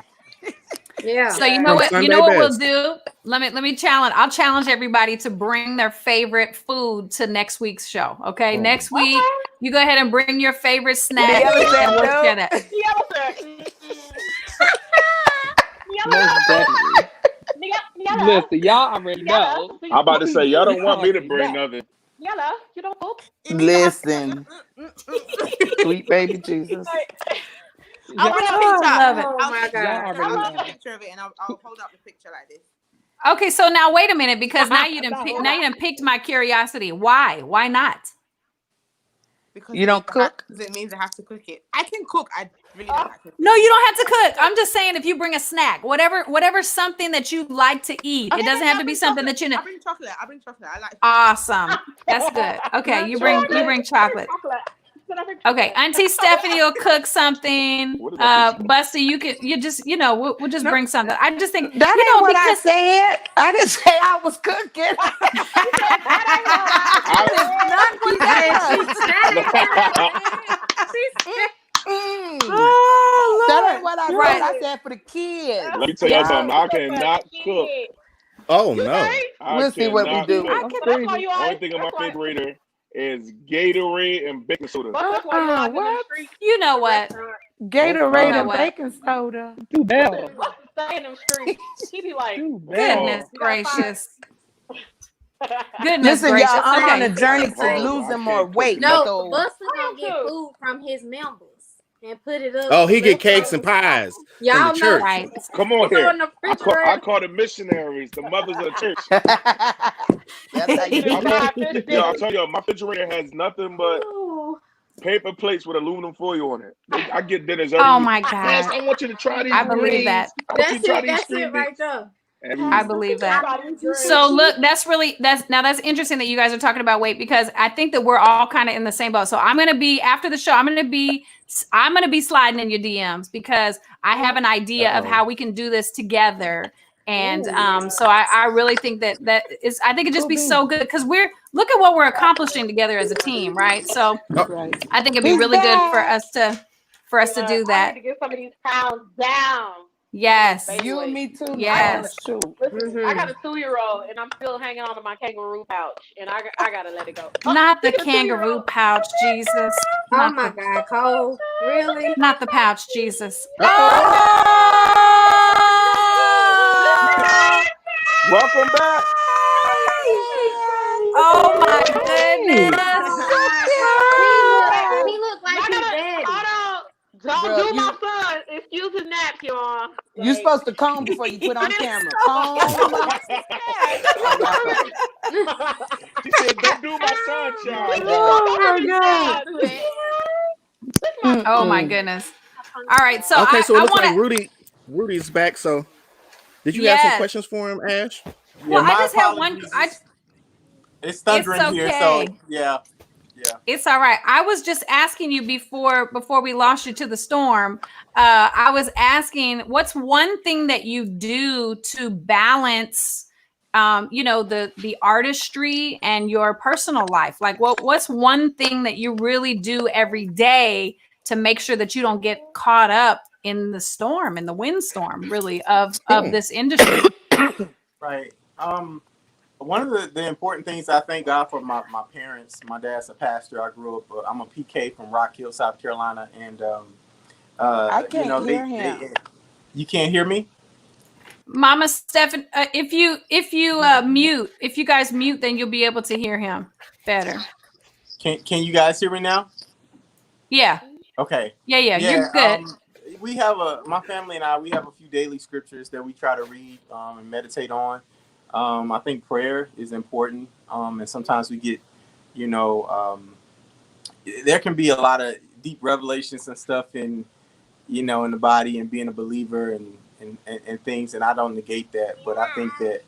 Yeah. So you know from what? You Sunday know what we'll Best. do? Let me challenge. I'll challenge everybody to bring their favorite food to next week's show. Okay, Boom. next week you go ahead and bring your favorite snack Yellow and said we'll no. share that. Most definitely. Listen, y'all already know. I'm about to say y'all don't want me to Y'all bring already know. nothing. Yella, you don't cook. Listen, sweet baby Jesus. I'll bring a Y'all- picture. I love it. Oh my Y'all God. already I'll know. take a picture of it and I'll hold up the picture like this. Okay, so now wait a minute because now you done piqued my curiosity. Why? Why not? Because You don't cook? it means I have to cook it. I can cook. I really don't like cooking. No, you don't have to cook. I'm just saying if you bring a snack, whatever something that you like to eat. It doesn't have to be something that you know. I bring chocolate. I like Awesome. That's good. Okay, Not you bring chocolate. chocolate. Okay, Auntie Stephanie will cook something. What is that picture? Bussy, we'll just No. bring something. I just think That ain't what I because said. I didn't say I was cooking. That ain't what I said. Right. I said for the kids. Let me tell y'all something. I cannot cook. Oh no. We'll see what we cannot do. cook. That's crazy. Only thing in my refrigerator is Gatorade and baking soda. What? you know what? Gatorade You know and what? baking soda. Do better. Stay in them streets. He be like, Do better. Goodness You gotta gracious. Goodness Listen, gracious. y'all, I'm on Okay. a journey to Horrible. I losing can't more cook weight. nothing. No, So Buster gonna get too. food from his members and put it up. Oh, he get left cakes and over. pies from the Y'all know church. Right. Come on it's here. on the I refrigerator. call the missionaries, the mothers of the church. that's how you do it. Yo, I tell you, my refrigerator has nothing but Ooh. paper plates with aluminum foil on it. I get dinners every Oh week. my Yes, God. I want you to try these I believe greens. that. I want you to try these That's green it right there. I believe that. beans. So look, that's interesting that you guys are talking about weight because I think that we're all kind of in the same boat. So I'm gonna be after the show. I'm gonna be sliding in your DMs because I have an idea of how we can do this together. And so I really think that I think it'd just be so good because look at what we're accomplishing together as a team, right? So Right. I think it'd be really good for us to do I that. need to get some of these pounds down. Yes. You and me too. Yes. Shoot. Listen, I got a 2-year-old and I'm still hanging on to my kangaroo pouch, and I gotta let it go. Not the It's a kangaroo 2-year-old. pouch, Jesus. Oh Not my the, God, Cole. Really? not the pouch, Jesus. Welcome back. Oh my goodness. He look like his daddy. Hold on. Don't Girl, do my son. Excuse his nap, y'all. You supposed to comb before you put on camera. Comb. She said, "Don't do my son, child." Oh my goodness. All right. So Okay, so it I looks want like to. Rudy's back. So did you have some questions for him, Ash? Well, my I just have one. apologies. It's thundering here, okay. so yeah. It's all right. I was just asking you before we lost you to the storm. I was asking, what's one thing that you do to balance, the artistry and your personal life? Like, what's one thing that you really do every day to make sure that you don't get caught up in the storm, in the windstorm, really, of this industry. Right. One of the important things, I thank God for my parents. My dad's a pastor. I grew up, I'm a PK from Rock Hill, South Carolina. And, I can't hear him. You can't hear me? Mama Stephan, if you mute, if you guys mute, then you'll be able to hear him better. Can you guys hear me now? Yeah. Okay. Yeah, you're good. We have my family and I, we have a few daily scriptures that we try to read and meditate on. I think prayer is important. And sometimes we get, there can be a lot of deep revelations and stuff in the body and being a believer and things. And I don't negate that, but I think that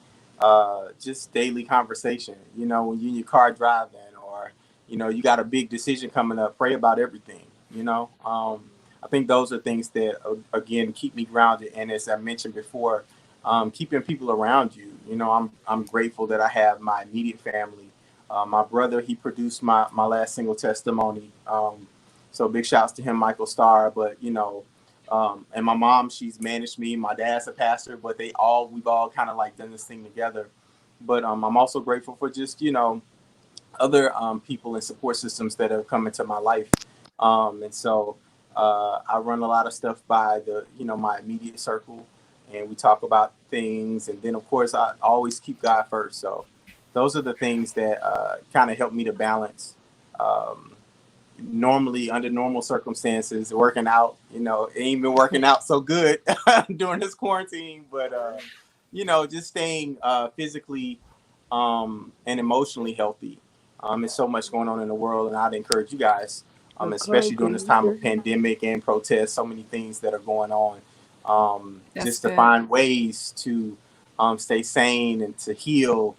just daily conversation, when you're in your car driving or, you got a big decision coming up, pray about everything, I think those are things that, again, keep me grounded. And as I mentioned before, keeping people around you. I'm grateful that I have my immediate family. My brother, he produced my last single, Testimony. So big shouts to him, Michael Starr. But, and my mom, she's managed me. My dad's a pastor, but we've all kind of like done this thing together. But I'm also grateful for just, other people and support systems that have come into my life. And so I run a lot of stuff by my immediate circle, and we talk about things. And then, of course, I always keep God first. So those are the things that kind of help me to balance. Normally, under normal circumstances, working out, it ain't been working out so good during this quarantine. But, just staying physically and emotionally healthy. There's so much going on in the world, and I'd encourage you guys, especially during this time of pandemic and protests, so many things that are going on, just to find ways to stay sane and to heal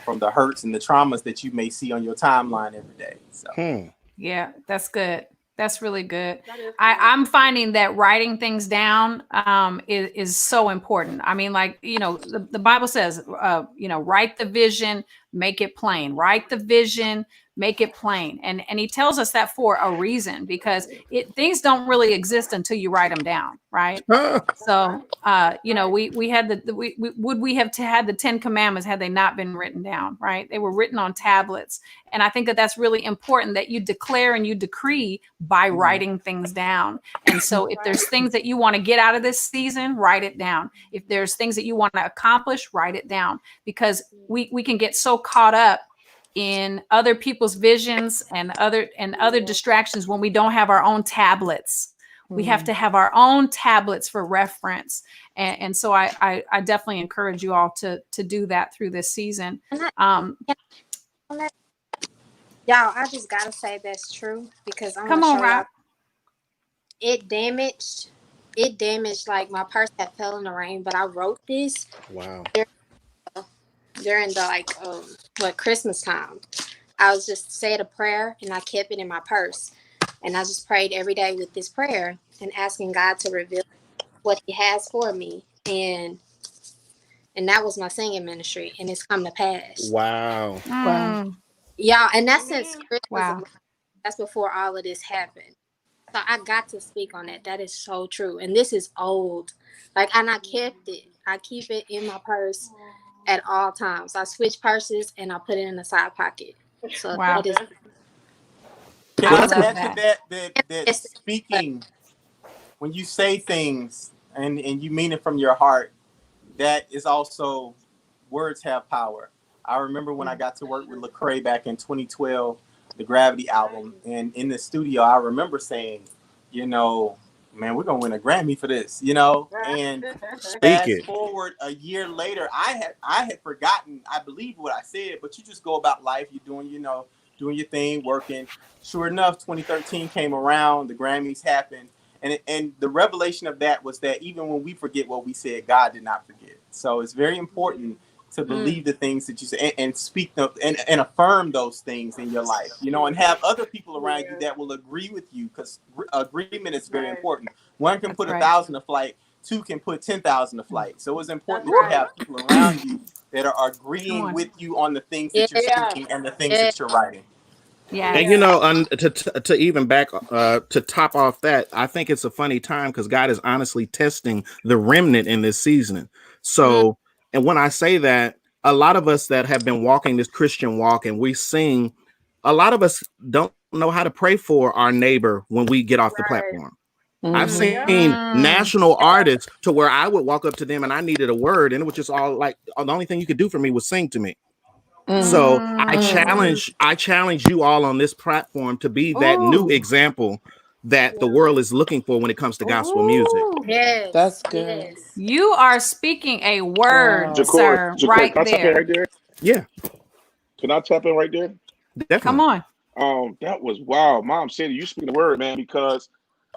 from the hurts and the traumas that you may see on your timeline every day. So. Yeah, that's good. That's really good. I'm finding that writing things down is so important. I mean, like, the Bible says, write the vision, make it plain. Write the vision, make it plain. And he tells us that for a reason, because things don't really exist until you write them down, right? So, we had would we have had the 10 commandments had they not been written down, right? They were written on tablets. And I think that that's really important, that you declare and you decree by writing things down. And so if there's things that you want to get out of this season, write it down. If there's things that you want to accomplish, write it down, because we can get so caught up in other people's visions and other distractions when we don't have our own tablets. We have to have our own tablets for reference. And so I definitely encourage you all to do that through this season. Y'all, I just gotta say that's true, because I'm come on, Rob. It damaged like my purse that fell in the rain, but I wrote this. Wow. During the Christmas time. I was just said a prayer and I kept it in my purse. And I just prayed every day with this prayer and asking God to reveal what he has for me. And that was my singing ministry, and it's come to pass. Wow. Wow. Yeah, and that's since Christmas. Wow. That's before all of this happened. So I got to speak on that. That is so true. And this is old. And I kept it. I keep it in my purse at all times. I switch purses and I put it in the side pocket. So that is. Can I imagine that speaking, when you say things and you mean it from your heart, that is also, words have power. I remember when I got to work with Jacoree back in 2012, the Gravity album, and in the studio, I remember saying, man, we're gonna win a Grammy for this, And fast forward a year later, I had forgotten, I believe, what I said, but you just go about life, you're doing, doing your thing, working. Sure enough, 2013 came around, the Grammys happened, and the revelation of that was that even when we forget what we said, God did not forget. So it's very important to believe the things that you say and speak them and affirm those things in your life, and have other people around you that will agree with you, because agreement is very important. One can put 1,000 a flight, two can put 10,000 a flight. So it's important that you have people around you that are agreeing with you on the things that you're speaking and the things that you're writing. Yeah. And you know, to even back to top off that, I think it's a funny time because God is honestly testing the remnant in this season. So, and when I say that, a lot of us that have been walking this Christian walk and we sing, a lot of us don't know how to pray for our neighbor when we get off the platform. I've seen national artists to where I would walk up to them and I needed a word, and it was just all like the only thing you could do for me was sing to me. So I challenge you all on this platform to be that new example that the world is looking for when it comes to gospel music. Yes. That's good. Yes. You are speaking a word, Wow. sir, Jacoree, right can I tap in there. right there? Yeah, Can I tap in right there? Come definitely. on. That was wow. Mom said you speaking the word, man, because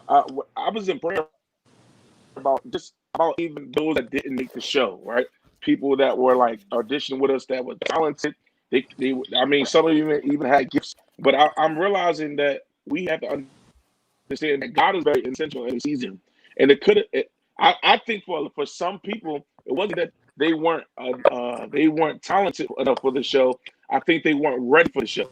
I was in prayer about even those that didn't make the show, right? People that were like auditioning with us that were talented. They I mean, some of them even had gifts. But I'm realizing that we have to understand that God is very intentional in the season, and I think for some people, it wasn't that they weren't talented enough for the show. I think they weren't ready for the show.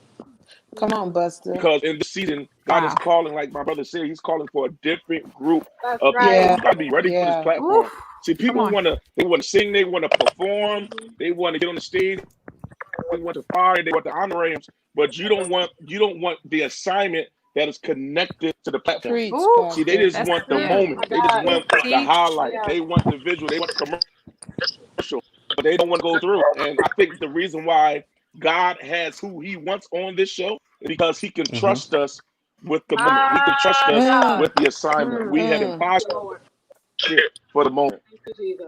Come on, Buster. Because in this season, God is Wow. calling, like my brother said, He's calling for a different group That's of people. right. Yeah. You got to be ready for this Yeah. platform. Oof. See, Come people on. they want to sing, they want to perform, they want to get on the stage, they want to fire, they want the honorariums, but you don't want the assignment that is connected to the platform. Preach, Ooh, See, they just Pastor. that's want the good. moment, they just want the Teach. highlight, they want the visual, they want the commercial, but they don't want to go through. And I think the reason why God has who He wants on this show is because He can Hmm. trust us with the moment. He can trust us Mm, with the assignment. We have been mm. postured for the moment.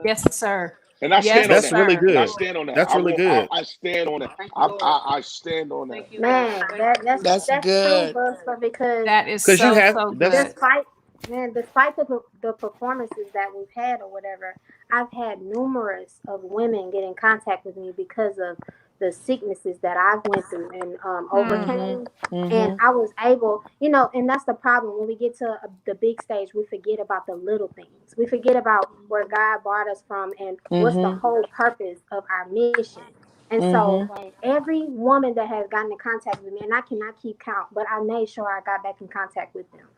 Yes, sir. And I Yes, stand on That's that. really sir. And I good. stand on that. That's really good. I stand on that. I stand on that. Man, That's that's true, good. Buster, because That is Because you so, have so that's good. despite the performances that we've had or whatever, I've had numerous of women get in contact with me because of the sicknesses that I've went through and overcame. And I was able, and that's the problem when we get to the big stage, we forget about the little things. We forget about where God brought us from and what's the whole purpose of our mission. And so every woman that has gotten in contact with me, and I cannot keep count, but I made sure I got back in contact with them.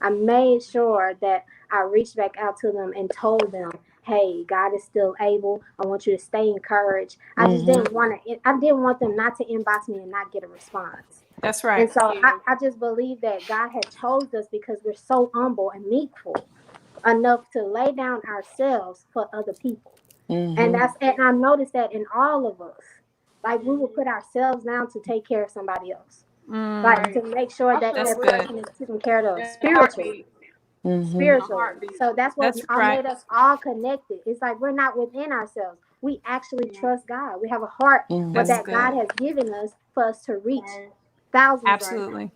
I made sure that I reached back out to them and told them, "Hey, God is still able. I want you to stay encouraged." I just didn't want to. I didn't want them not to inbox me and not get a response. That's And right. so I just believe that God had chose us because we're so humble and meekful enough to lay down ourselves for other people. And I noticed that in all of us, like we will put ourselves down to take care of somebody else, like to make sure that That's that good. person is taken care of spiritually. So that's what That's right. made us all connected. It's like we're not within ourselves. We actually trust God. We have a heart for That's that good. God has given us for us to reach thousands. Absolutely.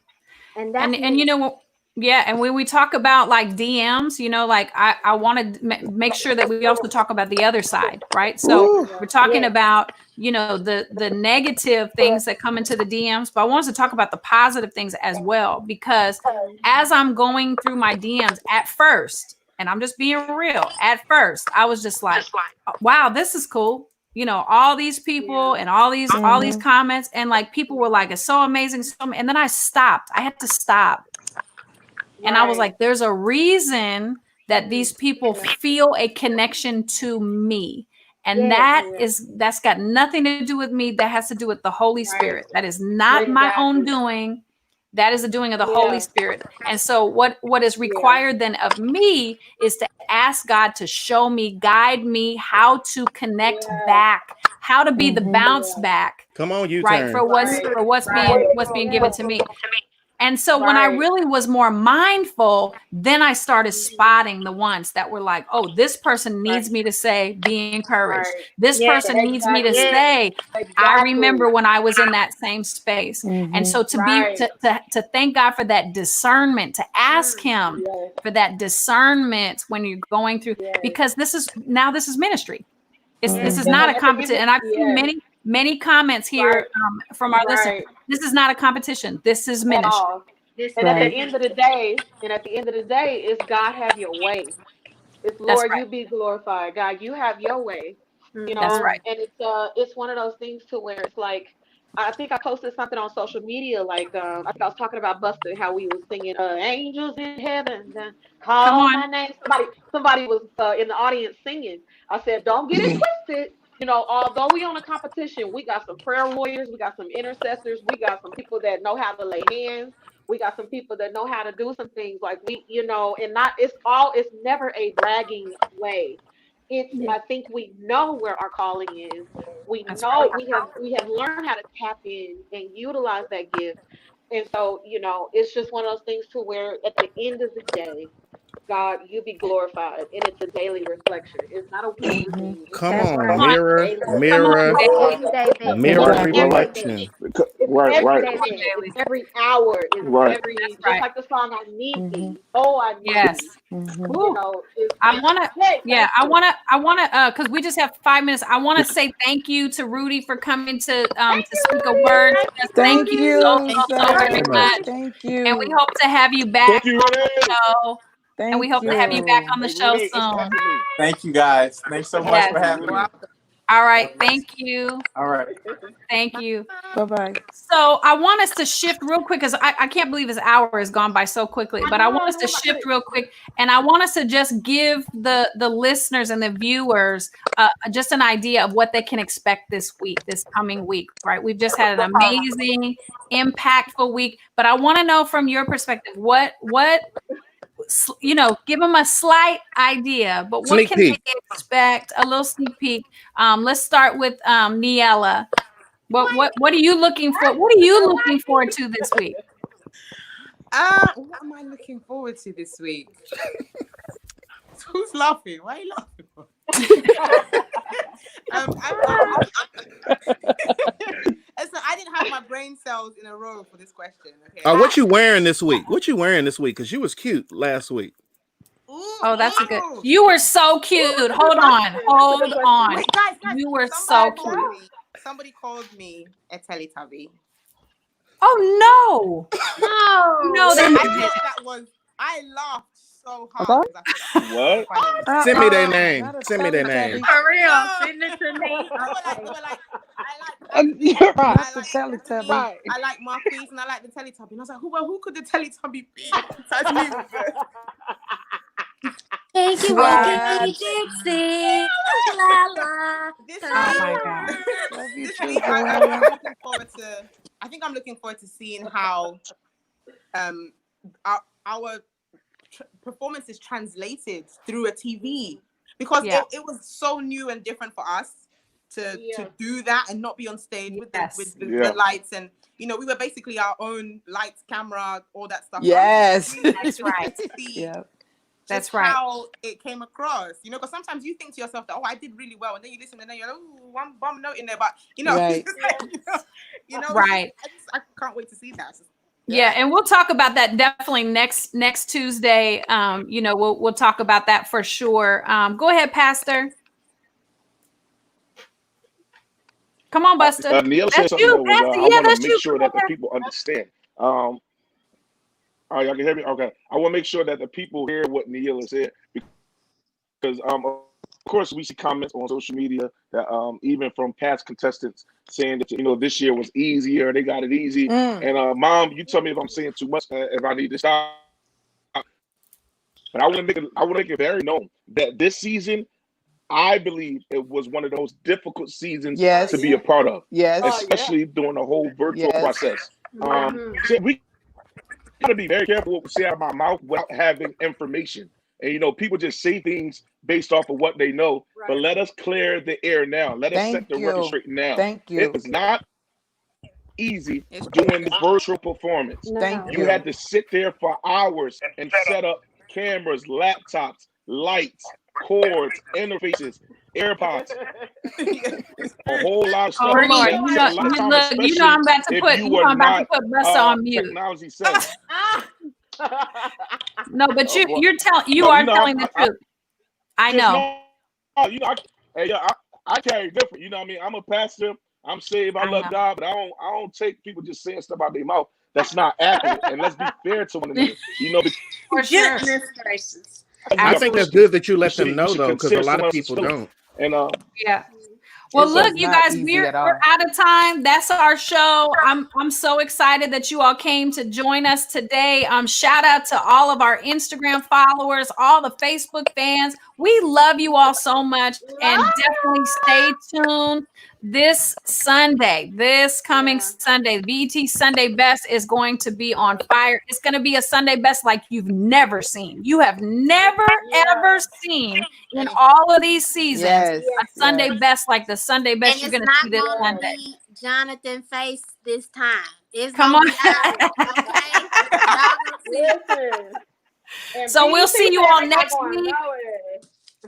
And that's And yeah, and when we talk about like DMs, like I want to make sure that we also talk about the other side, right? So we're talking about the negative things that come into the DMs, but I want us to talk about the positive things as well, because as I'm going through my DMs at first, and I'm just being real, at first I was just like, wow, this is cool. All these people and all these comments, and like people were like, it's so amazing. And then I stopped. I had to stop. And I was like, there's a reason that these people feel a connection to me. And that's got nothing to do with me. That has to do with the Holy Spirit. That is not my own doing. That is the doing of the Holy Spirit. And so what is required then of me is to ask God to show me, guide me how to connect back, how to be the bounce back, come on, you right? turn. For what's being given to me. And so when I really was more mindful, then I started spotting the ones that were like, oh, this person needs me to say, be encouraged. This person needs me to say, I remember when I was in that same space. And so to thank God for that discernment, to ask him for that discernment when you're going through, because this is ministry. This is not a competition. And I've seen many comments here from our listeners. This is not a competition. This is ministry. And at the end of the day, it's God have your way. It's Lord, you be glorified. God, you have your way. That's right. And it's one of those things to where it's like I think I posted something on social media, like I think I was talking about Buster, how we was singing "Angels in Heaven," Come call on. my name. Somebody was in the audience singing. I said, "Don't get it twisted." Although we on a competition, we got some prayer warriors, we got some intercessors, we got some people that know how to lay hands, we got some people that know how to do some things like and not it's never a bragging way. I think we know where our calling is. We That's know right. we have learned how to tap in and utilize that gift. And so, it's just one of those things to where at the end of the day, God, you be glorified. And it's a daily reflection. It's not a weekly thing. It's Come That's on, Come right. on. mirror, daily. Come on, mirror, daily. Everyday basis. mirror Right, Exactly. right, Every day. reflection. It's right, right, every Come on, day. It's daily. every hour. It's right. That's just right. like the song "I Need Mm-hmm. Thee." Oh, I need Yes. thee. Mm-hmm. It's I want to, hey, yeah, thank you. I want to, because we just have 5 minutes. I want to say thank you to Rudy for coming to Thank you, speak a Rudy. word Thank to us. you, Thank Thank you Rudy. so, you, so, so Thank you very so sir. much. much. Thank And we you. hope to have you Thank back you, on the Renee. show. And we Thank hope to have you back you. on the Hey, show Renee, it's soon. happening. Thank you guys. Thanks so It's much Yes. for happening, having Rudy. me. All right. Thank you. All right. Thank you. Bye-bye. So I want us to shift real quick because I can't believe this hour has gone by so quickly. But I want us to shift real quick, and I want us to just give the listeners and the viewers just an idea of what they can expect this coming week. Right? We've just had an amazing, impactful week. But I want to know from your perspective what give them a slight idea. But what Sneak can they peek. expect? A little sneak peek. Let's start with Niella. What are you looking for? What are you looking forward to this week? What am I looking forward to this week? Who's laughing? Why are you laughing for? So I didn't have my brain cells in a row for this question. Okay. What you wearing this week? What you wearing this week? Because you was cute last week. Ooh, Oh, that's a good. You were so cute. Hold on. Wait, guys, You were so cute. Somebody called me a Teletubby. Oh no, they did. I laughed so hard. Sorry? I thought that was What? funny. Send me their name. Not a Send me their name. Teletubby. For real. No. Send it to me. They were like, I like You're right. I Not the like Teletubby. Stephanie, I like Marquise, and I like the Teletubby. And I was like, who could the Teletubby be? Touch me with it. Thank you, What? Dixie. La la. This Oh my week, God. Love you this too, week Joanna. I think I'm looking forward to seeing how our performance is translated through a TV, because it was so new and different for us to do that and not be on stage with the lights, and we were basically our own lights, camera, all that stuff. Yes. That's right. Yeah. That's right. How it came across, because sometimes you think to yourself that, I did really well, and then you listen and then you're like, one bum note in there, but Right. Right. I can't wait to see that. Yeah, and we'll talk about that definitely next Tuesday. We'll talk about that for sure. Go ahead, Pastor. Come on, Buster. Neil said something you, that was, Pastor. I want to That's make you. sure that the people understand. All right, y'all can hear me? Okay. I want to make sure that the people hear what Neil said, because of course we see comments on social media that even from past contestants saying that this year was easier, they got it easy. And Mom, you tell me if I'm saying too much, if I need to stop. But I want to make it very known that this season, I believe it was one of those difficult seasons to be a part of. Yes. Especially during the whole virtual process. So we gotta be very careful what we say out of my mouth without having information. And people just say things based off of what they know. Right. But let us clear the air now. Let us set the record straight now. Thank you. It was not easy doing the virtual performance. Thank you. You had to sit there for hours and set up cameras, laptops, lights, cords, interfaces, AirPods, a whole lot of stuff. Oh, Lord. I'm about to put Buster on mute. Technology savvy. No, but you are telling the truth. I know. I carry different. You know what I mean? I'm a pastor. I'm saved. I love God, but I don't take people just saying stuff out their mouth that's not accurate. And let's be fair to one another. For sure. Gracious. I think that's good that you let them know though, because a lot of people don't. And yeah. Well, This look, was you not guys, easy at we're all. out of time. That's our show. I'm so excited that you all came to join us today. Shout out to all of our Instagram followers, all the Facebook fans. We love you all so much, and definitely stay tuned this Sunday, this coming Sunday. BET Sunday Best is going to be on fire. It's going to be a Sunday Best like you've never seen. You have never ever seen in all of these seasons Yes. a Sunday Best like the Sunday Best And you're it's going to see not this going to Sunday. be Jonathan Face this time. It's Come going to on. be ours, okay? Y'all gonna see. Listen. And So we'll see you all BET next going week. nowhere.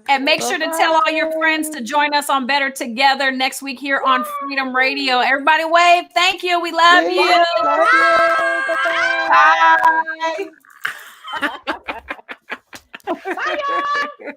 And make sure to tell all your friends to join us on Better Together next week here on Freedom Radio. Everybody wave. Thank you. We love you. Love you. Bye-bye. Bye. Bye, y'all.